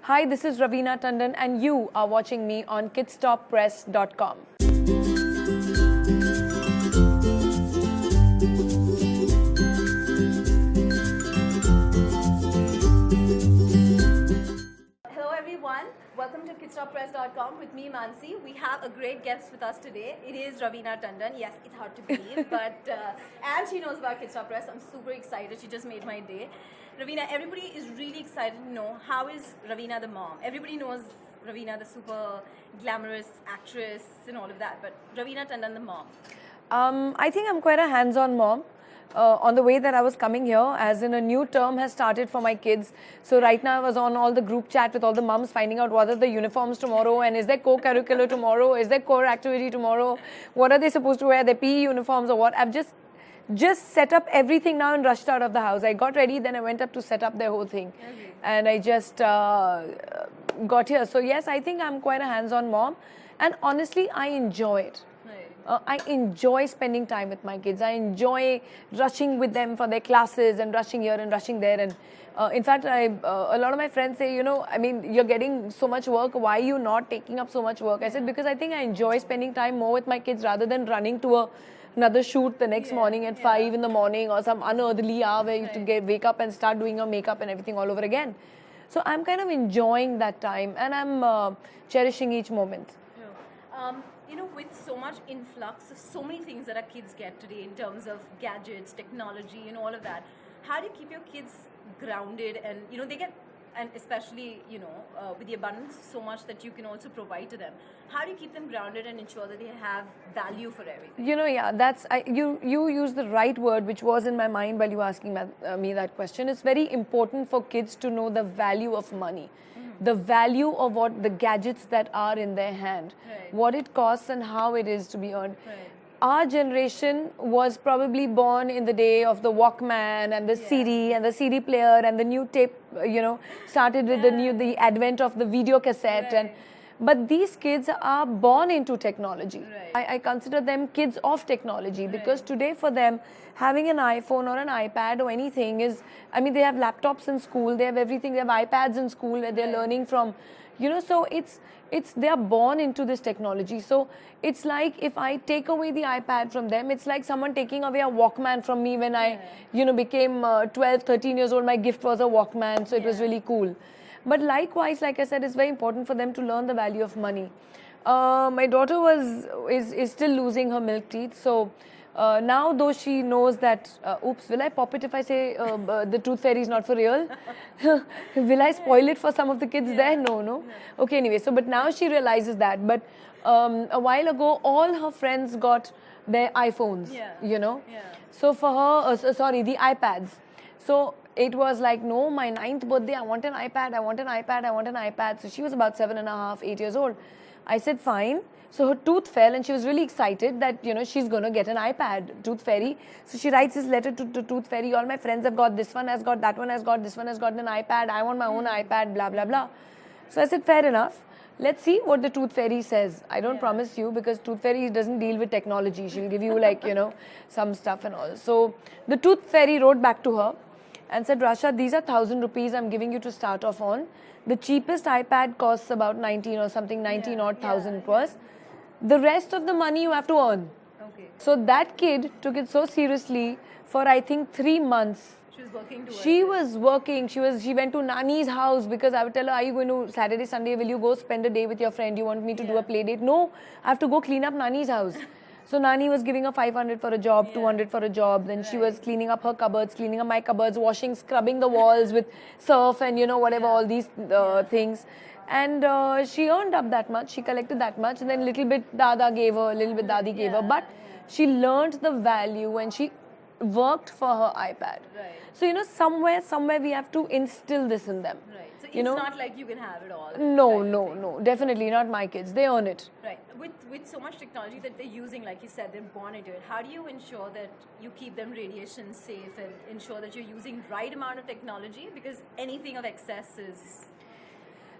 Hi, this is Raveena Tandon and you are watching me on Kidsstoppress.com. Hello everyone, welcome to Kidsstoppress.com with me Mansi. We have a great guest with us today. It is Raveena Tandon. Yes, it's hard to believe, but and she knows about Kidsstoppress. I'm super excited. She just made my day. Raveena, everybody is really excited to know how is Raveena the mom. Everybody knows Raveena the super glamorous actress and all of that, but Raveena Tandon the mom. I think I'm quite a hands-on mom. On the way that I was coming here, as in a new term has started for my kids. So right now I was on all the group chat with all the mums finding out what are the uniforms tomorrow and is there co-curricular tomorrow, is there core activity tomorrow, what are they supposed to wear, their PE uniforms or what. I've just set up everything now and rushed out of the house. I got ready, then I went up to set up their whole thing. Okay. And I just got here. So yes, I think I'm quite a hands-on mom. And honestly, I enjoy it. I enjoy spending time with my kids. I enjoy rushing with them for their classes and rushing here and rushing there. And in fact, a lot of my friends say, you're getting so much work. Why are you not taking up so much work? I said, because I think I enjoy spending time more with my kids rather than running to another shoot the next morning at 5 in the morning or some unearthly hour where you have to wake up and start doing your makeup and everything all over again. So I'm kind of enjoying that time and I'm cherishing each moment. With so much influx of so many things that our kids get today in terms of gadgets, technology, and all of that, how do you keep your kids grounded and, they get, and especially, with the abundance so much that you can also provide to them, how do you keep them grounded and ensure that they have value for everything? You use the right word, which was in my mind while you were asking me that question. It's very important for kids to know the value of money. The value of what the gadgets that are in their hand, what it costs and how it is to be earned. Our generation was probably born in the day of the Walkman and the CD and the CD player and the new tape, started with the advent of the video cassette. But these kids are born into technology. I consider them kids of technology because today for them, having an iPhone or an iPad or anything is, they have laptops in school, they have everything, they have iPads in school where they're learning from, so they are born into this technology. So it's like if I take away the iPad from them, it's like someone taking away a Walkman from me when I, became 12, 13 years old, my gift was a Walkman, so it was really cool. But likewise, like I said, it's very important for them to learn the value of money. My daughter is still losing her milk teeth, so now though she knows that, oops, will I pop it if I say the tooth fairy is not for real? Will I spoil it for some of the kids there? No. Okay, anyway, but now she realizes that. But a while ago, all her friends got their iPhones, So for her, the iPads. So it was like, no, my 9th birthday, I want an iPad. So she was about 7.5, 8 years old. I said, fine. So her tooth fell and she was really excited that, she's going to get an iPad, tooth fairy. So she writes this letter to the tooth fairy. All my friends have got, this one has got, that one has got, this one has got an iPad. I want my own iPad, blah, blah, blah. So I said, fair enough. Let's see what the tooth fairy says. I don't promise you because tooth fairy doesn't deal with technology. She'll give you some stuff and all. So the tooth fairy wrote back to her and said, Rasha, these are 1,000 rupees I'm giving you to start off on. The cheapest iPad costs about 19 or something, 19 odd thousand it was. The rest of the money you have to earn. Okay. So that kid took it so seriously for I think 3 months. She was working towards She was working. She went to Nani's house because I would tell her, are you going to Saturday, Sunday, will you go spend a day with your friend? You want me to do a play date? No, I have to go clean up Nani's house. So Nani was giving her 500 for a job, 200 for a job. Then she was cleaning up her cupboards, cleaning up my cupboards, washing, scrubbing the walls with surf and whatever, all these things. And she earned up that much. She collected that much. And then a little bit Dada gave her, a little bit Dadi gave her. But she learned the value and she worked for her iPad. So, somewhere we have to instill this in them. So it's not like you can have it all. No. Definitely not my kids. They earn it. Right. With so much technology that they're using, like you said, they're born into it. How do you ensure that you keep them radiation safe and ensure that you're using right amount of technology? Because anything of excess is...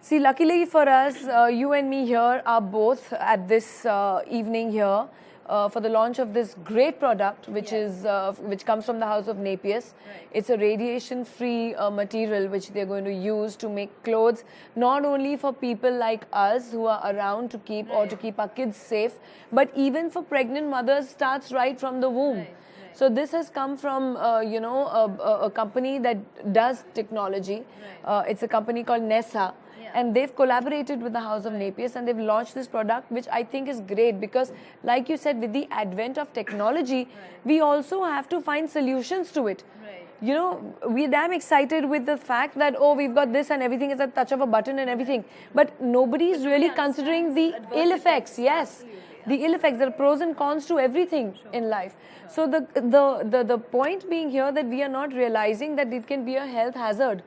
See, luckily for us, you and me here are both at this evening here. for the launch of this great product, which is which comes from the House of Napius. Right. It's a radiation-free material which they're going to use to make clothes, not only for people like us who are around to keep or to keep our kids safe, but even for pregnant mothers, starts right from the womb. Right. So this has come from, a company that does technology. Right. It's a company called Nessa. And they've collaborated with the House of Napius and they've launched this product, which I think is great because, like you said, with the advent of technology, we also have to find solutions to it. Right. You know, we're damn excited with the fact that, oh, we've got this and everything is at the touch of a button and everything. But nobody's really considering the ill effects. Yes. The ill effects, there are pros and cons to everything in life. So the point being here that we are not realizing that it can be a health hazard.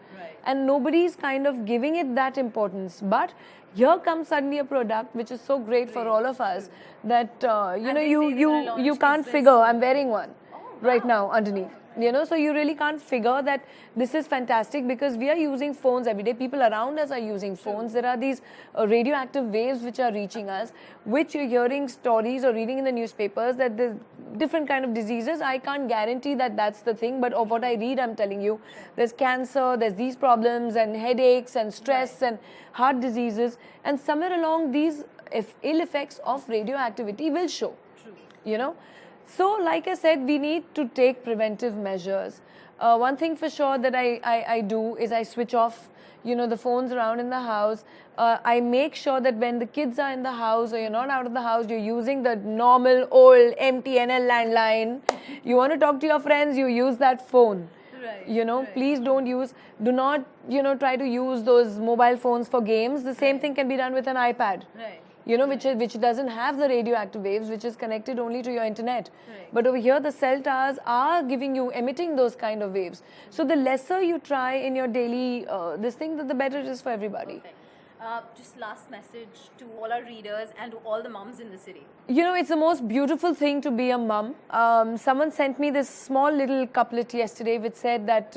And nobody's kind of giving it that importance. But here comes suddenly a product which is so great for all of us that you can't figure. I'm wearing one right now underneath. You know, so you really can't figure that this is fantastic because we are using phones every day. People around us are using phones. There are these radioactive waves which are reaching us, which you're hearing stories or reading in the newspapers that there's different kind of diseases. I can't guarantee that that's the thing, but of what I read, I'm telling you, there's cancer, there's these problems and headaches and stress and heart diseases. And somewhere along these ill effects of radioactivity will show, you know. So, like I said, we need to take preventive measures. One thing for sure that I do is I switch off, the phones around in the house. I make sure that when the kids are in the house or you're not out of the house, you're using the normal old MTNL landline. You want to talk to your friends, you use that phone. Right. Please do not, try to use those mobile phones for games. The same thing can be done with an iPad. Right. Which doesn't have the radioactive waves, which is connected only to your internet. Right. But over here, the cell towers are emitting those kind of waves. So the lesser you try in your daily this thing, the better it is for everybody. Just last message to all our readers and to all the moms in the city. It's the most beautiful thing to be a mum. Someone sent me this small little couplet yesterday which said that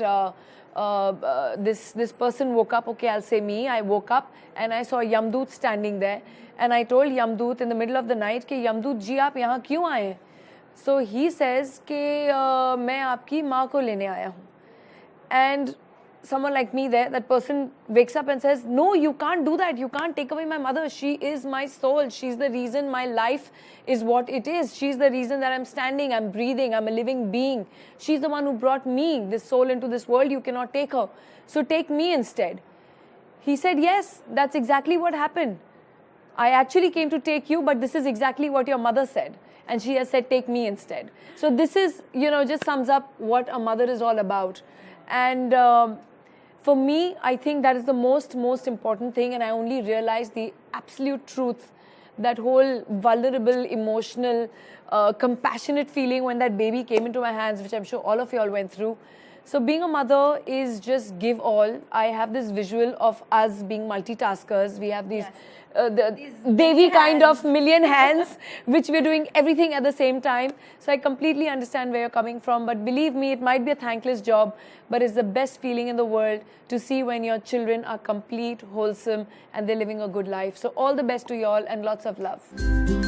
this person woke up, okay, I'll say me, I woke up and I saw Yamdoot standing there. And I told Yamdoot in the middle of the night कि Yamdoot जी आप यहाँ क्यों आए? So he says कि मैं आपकी माँ को लेने आया हूँ. And someone like me there, that person wakes up and says, no, you can't do that. You can't take away my mother. She is my soul. She's the reason my life is what it is. She's the reason that I'm standing, I'm breathing, I'm a living being. She's the one who brought me, this soul, into this world. You cannot take her. So take me instead. He said, yes, that's exactly what happened. I actually came to take you, but this is exactly what your mother said. And she has said, take me instead. So this is, just sums up what a mother is all about. And for me, I think that is the most important thing. And I only realized the absolute truth, that whole vulnerable, emotional, compassionate feeling when that baby came into my hands, which I'm sure all of you all went through. So being a mother is just give all. I have this visual of us being multitaskers. We have these Devi kind of million hands, which we're doing everything at the same time. So I completely understand where you're coming from. But believe me, it might be a thankless job, but it's the best feeling in the world to see when your children are complete, wholesome, and they're living a good life. So all the best to you all and lots of love.